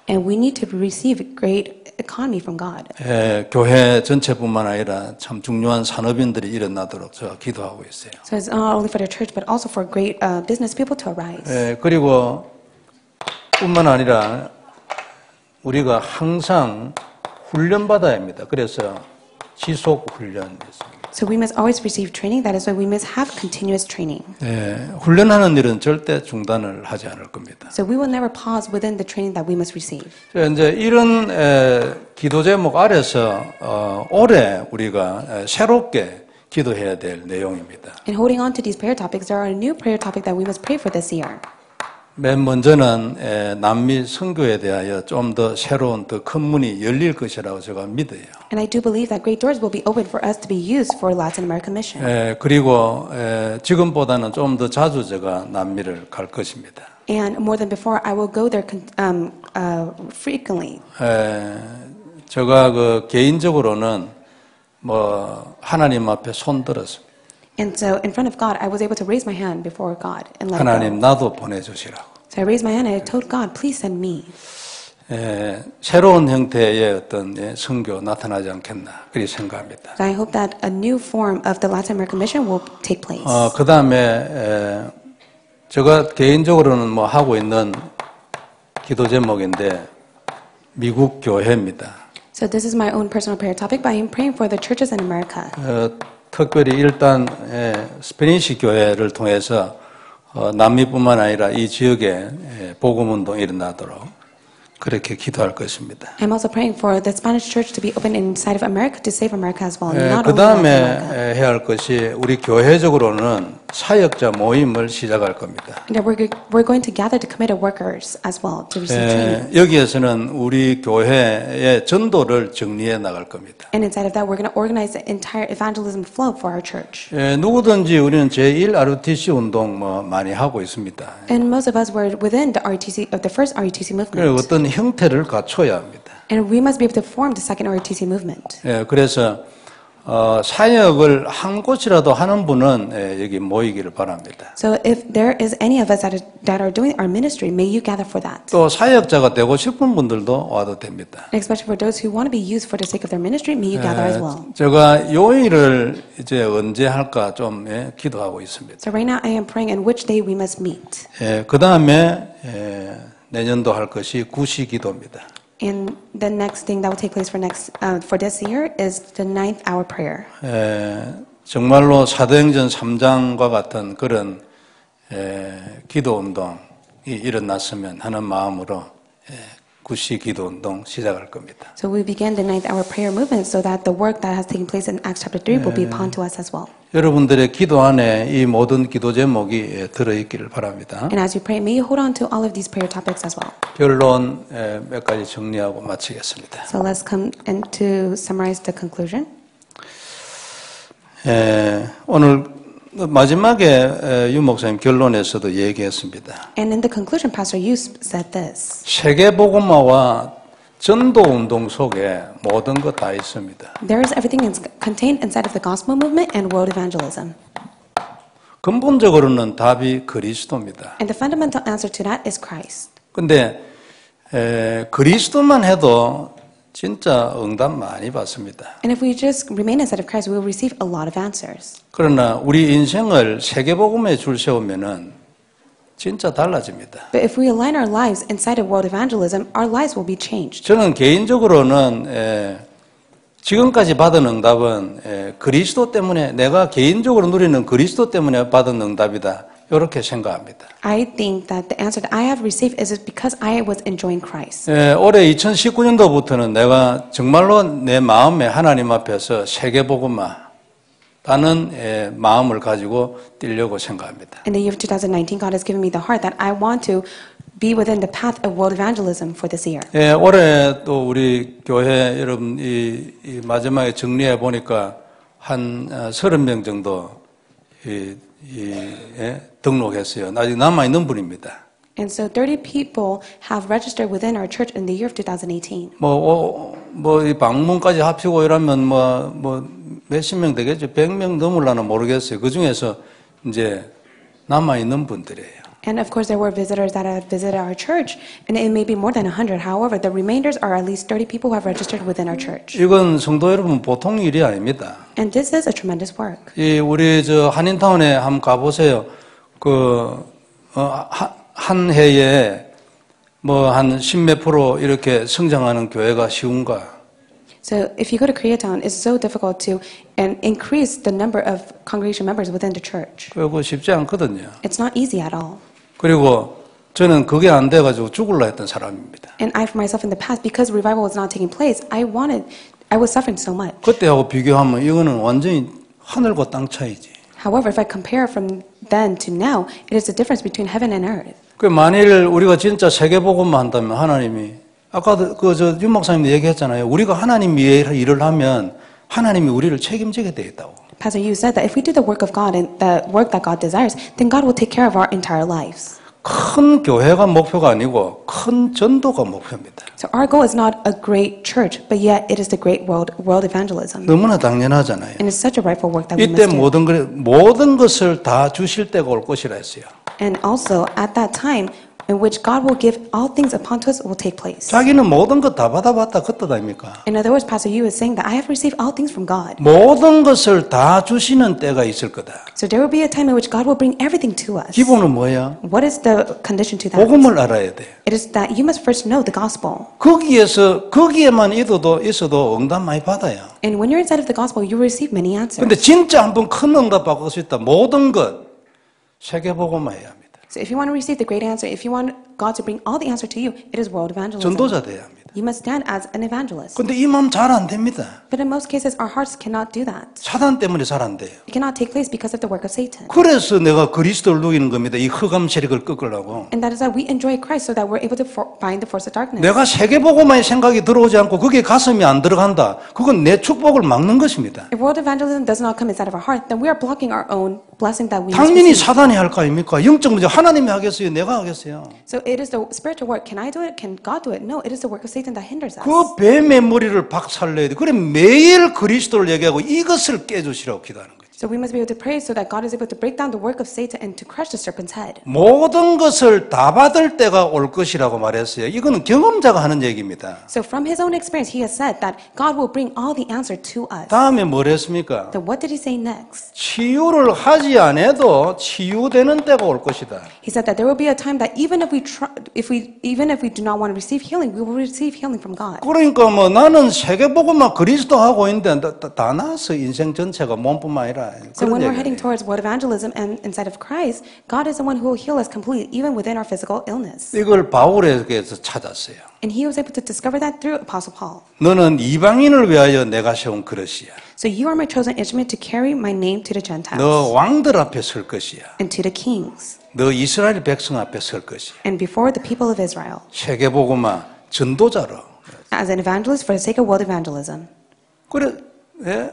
And we need to receive great economy from God. 교회 전체뿐만 아니라 참 중요한 산업인들이 일어나도록 저 기도하고 있어요. So it's not only for the church, but also for great business people to arise. 그리고 뿐만 아니라 우리가 항상 훈련받아야 합니다. 그래서 지속 훈련이 있습니다. So we must always receive training. That is why we must have continuous training. 훈련하는 일은 절대 중단을 하지 않을 겁니다. So we will never pause within the training that we must receive. 이제 이런 기도 제목 아래서 올해 우리가 새롭게 기도해야 될 내용입니다. And holding on to these prayer topics, there are a new prayer topic that we must pray for this year. 맨 먼저는 남미 선교에 대하여 좀 더 새로운 더 큰 문이 열릴 것이라고 제가 믿어요. And I do believe that great doors will be opened for us to be used for Latin American mission. 그리고 지금보다는 좀 더 자주 제가 남미를 갈 것입니다. And more than before, I will go there frequently. 제가 개인적으로는 하나님 앞에 손 들었습니다. And so, in front of God, I was able to raise my hand before God and let 하나님 go. 나도 보내주시라고. So I raised my hand and I told God, please send me. 새로운 형태의 어떤 선교 나타나지 않겠나 그렇게 생각합니다. So I hope that a new form of the Latin American mission will take place. 그 다음에 제가 개인적으로는 하고 있는 기도 제목인데 미국 교회입니다. So this is my own personal prayer topic, but I am praying for the churches in America. 특별히 일단 스페니시 교회를 통해서 남미뿐만 아니라 이 지역에 복음운동이 일어나도록 그렇게 기도할 것입니다. I'm also praying for the Spanish church to be open inside of America to save America as well. Not 그 only Latin 다음에 America. 해야 할 것이 우리 교회적으로는 사역자 모임을 시작할 겁니다. And we're going to gather the committed workers as well to receive training. 여기에서는 우리 교회의 전도를 정리해 나갈 겁니다. And inside of that, we're going to organize the entire evangelism flow for our church. 누구든지 우리는 제1 RUTC 운동 많이 하고 있습니다. And most of us were within the RUTC of the first RUTC 그리고 movement. 어떤 형태를 갖춰야 합니다. And we must be able to form the second RUTC movement. 그래서 사역을 한 곳이라도 하는 분은 여기 모이기를 바랍니다. So if there is any of us that are doing our ministry, may you gather for that. 또 사역자가 되고 싶은 분들도 와도 됩니다. And especially for those who want to be used for the sake of their ministry, may you gather as well. 제가 요일을 이제 언제 할까 좀 기도하고 있습니다. So right now I am praying on which day we must meet. 그 다음에 내년도 할 것이 구시 기도입니다. And the next thing that will take place for this year is the 9th hour prayer. 정말로 사도행전 3장과 같은 그런 기도 운동이 일어났으면 하는 마음으로 구시 기도 운동 시작할 겁니다. So we began the 9th hour prayer movement so that the work that has taken place in Acts chapter 3 will be upon to us as well. 여러분들의 기도 안에 이 모든 기도 제목이 들어있기를 바랍니다. And as you pray, may you hold on to all of these prayer topics as well. 결론 몇 가지 정리하고 마치겠습니다. So let's come and to summarize the conclusion. 오늘 마지막에 유 목사님 결론에서도 얘기했습니다. And in the conclusion, Pastor Yu said this. 세계 복음화와 전도 운동 속에 모든 것 다 있습니다. There is everything contained inside of the gospel movement and world evangelism. 근본적으로는 답이 그리스도입니다. And the fundamental answer to that is Christ. 근데 그리스도만 해도 진짜 응답 많이 받습니다. And if we just remain inside of Christ, we will receive a lot of answers. 그러나 우리 인생을 세계복음에 줄 세우면은 진짜 달라집니다. But if we align our lives inside of world evangelism, our lives will be changed. 저는 개인적으로는 지금까지 받은 응답은 그리스도 때문에 내가 개인적으로 누리는 그리스도 때문에 받은 응답이다. 이렇게 생각합니다. I think that the answer that I have received is because I was enjoying Christ. 올해 2019년도부터는 내가 정말로 내 마음에 하나님 앞에서 세계복음화 라는 마음을 가지고 뛰려고 생각합니다. In the year of 2019, God has given me the heart that I want to be within the path of world evangelism for this year. 올해 또 우리 교회 여러분 이 마지막에 정리해 보니까 한 30명 정도 등록했어요. 아직 남아 있는 분입니다. And so 30 people have registered within our church in the year of 2018. 이 방문까지 합치고 이러면 몇십 명 되겠죠. 100명 넘으려나 모르겠어요. 그 중에서 이제 남아 있는 분들이에요. And of course, there were visitors that have visited our church, and it may be more than 100. However, the remainders are at least 30 people who have registered within our church. 이건 성도 여러분 보통 일이 아닙니다. And this is a tremendous work. 우리 한인타운에 한번 가보세요. 한 해에 한 10몇 프로 이렇게 성장하는 교회가 쉬운가? So if you go to Koreatown, it's so difficult to increase the number of congregation members within the church. 그거 쉽지 않거든요. It's not easy at all. 그리고 저는 그게 안 돼가지고 죽을라 했던 사람입니다. And I, for myself, in the past, because revival was not taking place, I was suffering so much. 그때하고 비교하면 이거는 완전히 하늘과 땅 차이지. However, if I compare from then to now, it is the difference between heaven and earth. 만일 우리가 진짜 세계복음만 한다면 하나님이 아까도 윤 목사님도 얘기했잖아요. 우리가 하나님 위에 일을 하면 하나님이 우리를 책임지게 돼 있다고. Pastor Yu said that if we do the work of God and the work that God desires, then God will take care of our entire lives. 큰 교회가 목표가 아니고 큰 전도가 목표입니다. So our goal is not a great church, but yet it is the great world evangelism. 너무나 당연하잖아요. And it's such a rightful work that we 이때 must do. 모든 것을 다 주실 때가 올 것이라 했어요. And also at that time in which God will give all things upon us will take place. 자기는 모든 것 다 받아봤다 그 뜻 아닙니까? In other words, Pastor Yu is saying that I have received all things from God. 모든 것을 다 주시는 때가 있을 거다. So there will be a time in which God will bring everything to us. 기본은 뭐야? What is the condition to that? 복음을 알아야 돼. It is that you must first know the gospel. 거기에만 있어도 응답 많이 받아요. And when you're inside of the gospel, you will receive many answers. 근데 진짜 한번 큰 응답 받을 수 있다. 모든 것 세계복음화해야 합니다. So if you want to receive the great answer, if you want God to bring all the answer to you, it is world evangelism. 전도자 돼야 합니다. You must stand as an evangelist. 근데 이 마음 잘 안 됩니다. But in most cases, our hearts cannot do that. 사단 때문에 잘 안 돼요. It cannot take place because of the work of Satan. 그래서 내가 그리스도를 누리는 겁니다. 이 흑암 세력을 꺾으려고. And that is why we enjoy Christ so that we're able to bind the force of darkness. 내가 세계보고만의 생각이 들어오지 않고 그게 가슴이 안 들어간다. 그건 내 축복을 막는 것입니다. If world evangelism does not come inside of our heart, then we are blocking our own blessing that we must 당연히 receive. 사단이 할 거 아닙니까? 영적 문제 하나님이 하겠어요? 내가 하겠어요? So it is the spiritual work. Can I do it? Can God do it? No, it is the work of Satan that hinders us. 그 뱀의 머리를 박살내야 돼. 그래 매일 그리스도를 얘기하고 이것을 깨주시라고 기도하는 거죠. So we must be able to pray so that God is able to break down the work of Satan and to crush the serpent's head. 모든 것을 다 받을 때가 올 것이라고 말했어요. 이거는 경험자가 하는 얘기입니다. So from his own experience, he has said that God will bring all the answer to us. 다음에 뭘 했습니까? Then what did he say next? 치유를 하지 않아도 치유되는 때가 올 것이다. He said that there will be a time that even if we do not want to receive healing, we will receive healing from God. 그러니까 뭐 나는 세계복음만 그리스도 하고 있는데 다 나서 인생 전체가 몸뿐만 아니라 So when we're 그런 heading 얘기예요. towards world evangelism and inside of Christ, God is the one who will heal us completely, even within our physical illness. 이걸 바울에게서 찾았어요. And he was able to discover that through Apostle Paul. 너는 이방인을 위하여 내가 세운 그릇이야. So you are my chosen instrument to carry my name to the Gentiles 너 왕들 앞에 설 것이야. and to the kings 너 이스라엘 백성 앞에 설 것이야. and before the people of Israel 세계복음화 전도자로. as an evangelist for the sake of world evangelism. 그래, 예,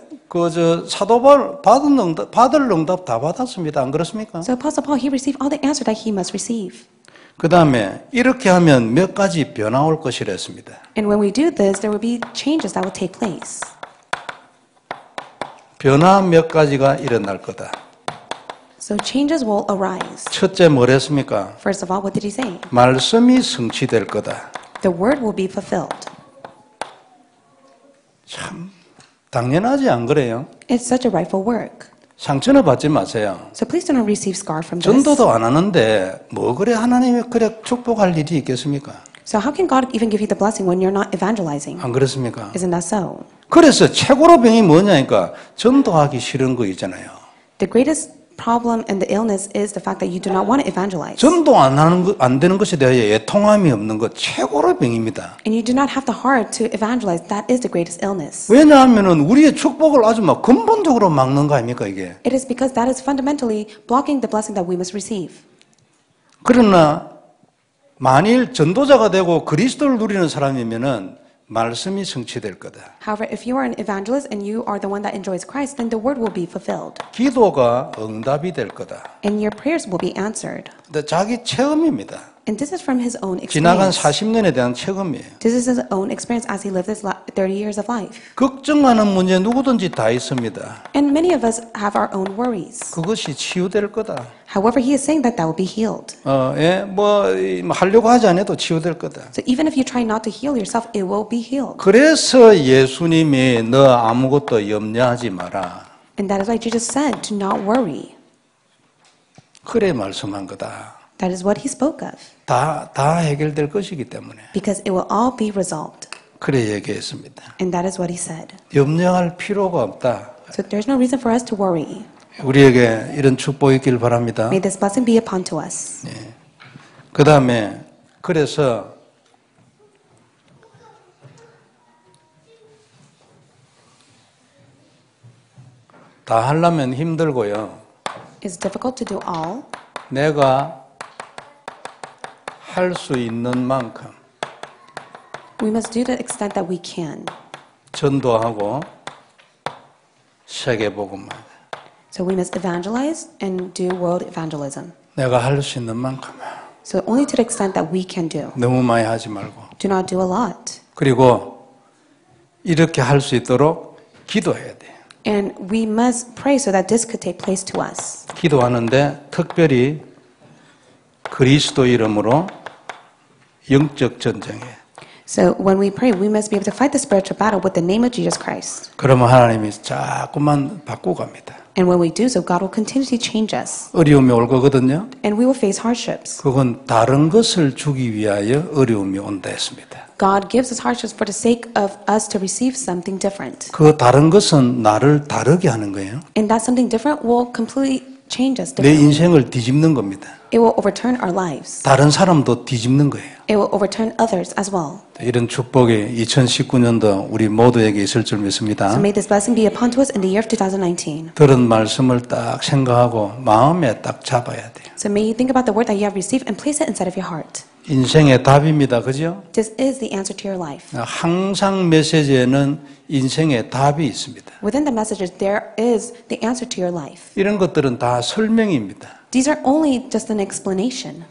사도 바울 받을 응답 다 받았습니다. 안 그렇습니까? So Apostle Paul, he received all the answer that he must receive. 그 다음에 이렇게 하면 몇 가지 변화 올 것이라 했습니다. And when we do this, there will be changes that will take place. 변화 몇 가지가 일어날 거다. So changes will arise. 첫째 뭘 했습니까? First of all, what did he say? 말씀이 성취될 거다. The word will be fulfilled. 참 당연하지 안 그래요? It's such a rightful work. 상처는 받지 마세요. So please do not receive scar from this. 전도도 안 하는데 뭐 그래 하나님이 그래 축복할 일이 있겠습니까? So how can God even give you the blessing when you're not evangelizing? 안 그렇습니까? Isn't that so? 그래서 최고로 병이 뭐냐니까 전도하기 싫은 거 있잖아요. The greatest problem and the illness is the fact that you do not want to evangelize. 전도 안 되는 것에 대하여 애통함이 없는 것 최고로 병입니다. And you do not have the heart to evangelize. That is the greatest illness. 왜냐하면은 우리의 축복을 아주 막 근본적으로 막는 거 아닙니까 이게? It is because that is fundamentally blocking the blessing that we must receive. 그러나 만일 전도자가 되고 그리스도를 누리는 사람이면은 말씀이 성취될 거다. However, if you are an evangelist and you are the one that enjoys Christ, then the word will be fulfilled. 기도가 응답이 될 거다. And your prayers will be answered. 근데 자기 체험입니다. And this is from his own 지나간 experience. 40년에 대한 체험이에요. This is his own experience as he lived his 30 years of life. 걱정하는 문제 누구든지 다 있습니다. And many of us have our own worries. 그것이 치유될 거다. However, he is saying that that will be healed. 하려고 하지 않아도 치유될 거다. So even if you try not to heal yourself, it will be healed. 그래서 예수님이 너 아무것도 염려하지 마라. And that is why Jesus said to not worry. 그래 말씀한 거다. That is what he spoke of. 다 해결될 것이기 때문에. Because it will all be resolved. 그래 얘기했습니다. And that is what he said. 염려할 필요가 없다. So there's no reason for us to worry. 우리에게 이런 축복이 있길 바랍니다. May this blessing be upon to us. 그 다음에 그래서 다 하려면 힘들고요. It's difficult to do all. 내가 할 수 있는 만큼 We must do to the extent that we can. 전도하고 세계복음만 So we must evangelize and do world evangelism. 내가 할 수 있는 만큼 So only to the extent that we can do. 너무 많이 하지 말고 Do not do a lot. 그리고 이렇게 할 수 있도록 기도해야 돼. And we must pray so that this could take place to us. 기도하는데 특별히 그리스도 이름으로 영적 전쟁에. So when we pray, we must be able to fight the spiritual battle with the name of Jesus Christ. 그러면 하나님이 자꾸만 바꾸고 갑니다. And when we do so, God will continuously change us. 어려움이 올 거거든요. And we will face hardships. 그건 다른 것을 주기 위하여 어려움이 온다 했습니다. God gives us hardships for the sake of us to receive something different. 그 다른 것은 나를 다르게 하는 거예요. And that something different will completely change us 내 differently. 인생을 뒤집는 겁니다. It will overturn our lives. 다른 사람도 뒤집는 거예요. It will overturn others as well. 이런 축복이 2019년도 우리 모두에게 있을 줄 믿습니다. So may this blessing be upon to us in the year of 2019. 들은 말씀을 딱 생각하고 마음에 딱 잡아야 돼요. So may you think about the word that you have received and place it inside of your heart. 인생의 답입니다. 그죠? This is the answer to your life. 항상 메시지에는 인생의 답이 있습니다. Within the messages, there is the answer to your life. 이런 것들은 다 설명입니다. These are only just an explanation.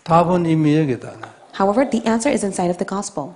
답은 이미 여기다. However, the answer is inside of the gospel.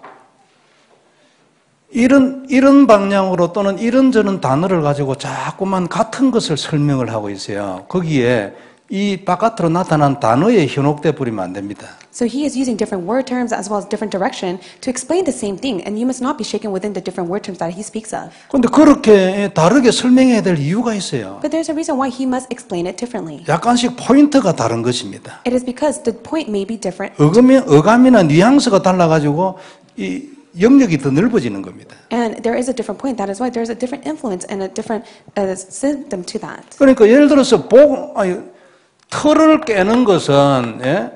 이런 방향으로 또는 이런저런 단어를 가지고 자꾸만 같은 것을 설명을 하고 있어요. 거기에 이 바깥으로 나타난 단어에 현혹돼 버리면 안 됩니다. So he is using different word terms as well as different direction to explain the same thing, and you must not be shaken within the different word terms that he speaks of. 그런데 그렇게 다르게 설명해야 될 이유가 있어요. But there's a reason why he must explain it differently. 약간씩 포인트가 다른 것입니다. It is because the point may be different, 어감이나 뉘앙스가 달라가지고 이 영역이 더 넓어지는 겁니다. and there is a different point. That is why there's a different influence and a different symptom to that. 그러니까 예를 들어서 틀을 깨는 것은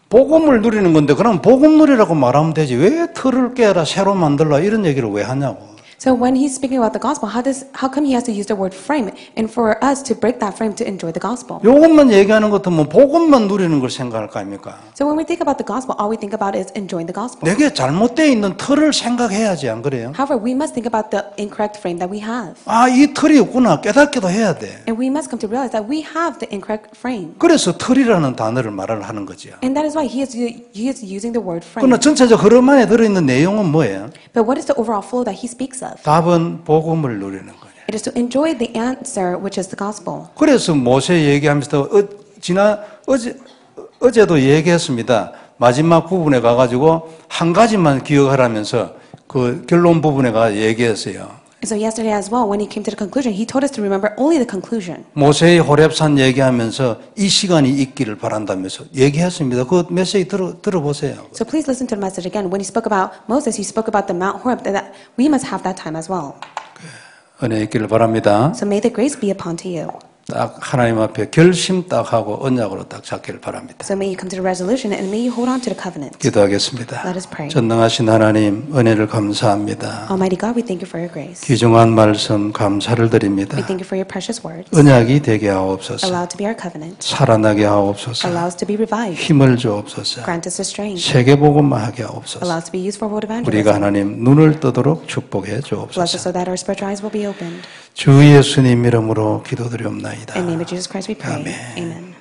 복음을 누리는 건데 그럼 복음 누리라고 말하면 되지 왜 틀을 깨라 새로 만들라 이런 얘기를 왜 하냐고. So when he's speaking about the gospel, how come he has to use the word frame, and for us to break that frame to enjoy the gospel? 요것만 얘기하는 것 같으면 복음만 누리는 걸 생각할 거 아닙니까? So when we think about the gospel, all we think about is enjoying the gospel. 내게 잘못되어 있는 틀을 생각해야지 안 그래요? However, we must think about the incorrect frame that we have. 이 틀이 없구나 깨닫기도 해야 돼. And we must come to realize that we have the incorrect frame. 그래서 틀이라는 단어를 말을 하는 거죠. And that is why he is using the word frame. 그러나 전체적 흐름 안에 들어있는 내용은 뭐예요? But what is the overall flow that he speaks of? 답은 복음을 누리는 거예요. It is to enjoy the answer, which is the gospel. 그래서 모세 얘기하면서 어제도 얘기했습니다. 마지막 부분에 가가지고 한 가지만 기억하라면서 그 결론 부분에 가 얘기했어요. So yesterday as well, when he came to the conclusion, he told us to remember only the conclusion. 모세의 호렙산 얘기하면서 이 시간이 있기를 바란다면서 얘기했습니다. 그 메시지 들어보세요. So please listen to the message again. When he spoke about Moses, he spoke about the Mount Horeb, that we must have that time as well. 은혜 있기를 바랍니다. So may the grace be upon to you. 딱 하나님 앞에 결심 딱 하고 언약으로 딱 잡기를 바랍니다. So may you come to the resolution and may you hold on to the covenant. 기도하겠습니다. Let us pray. 전능하신 하나님 은혜를 감사합니다. Almighty God, we thank you for your grace. 귀중한 말씀 감사를 드립니다. We thank you for your precious words. 언약이 되게 하옵소서. Allow it to be our covenant. 살아나게 하옵소서. Allow us to be revived. 힘을 주옵소서. Grant us the strength. 세계복음만 하게 하옵소서. Allow us to be used for world 우리가 evangelism. 하나님 눈을 뜨도록 축복해 Bless us 주옵소서. so that our spiritual eyes will be opened. 주 예수님 이름으로 기도드리옵나이다. In the name of Jesus Christ we pray. 아멘. Amen.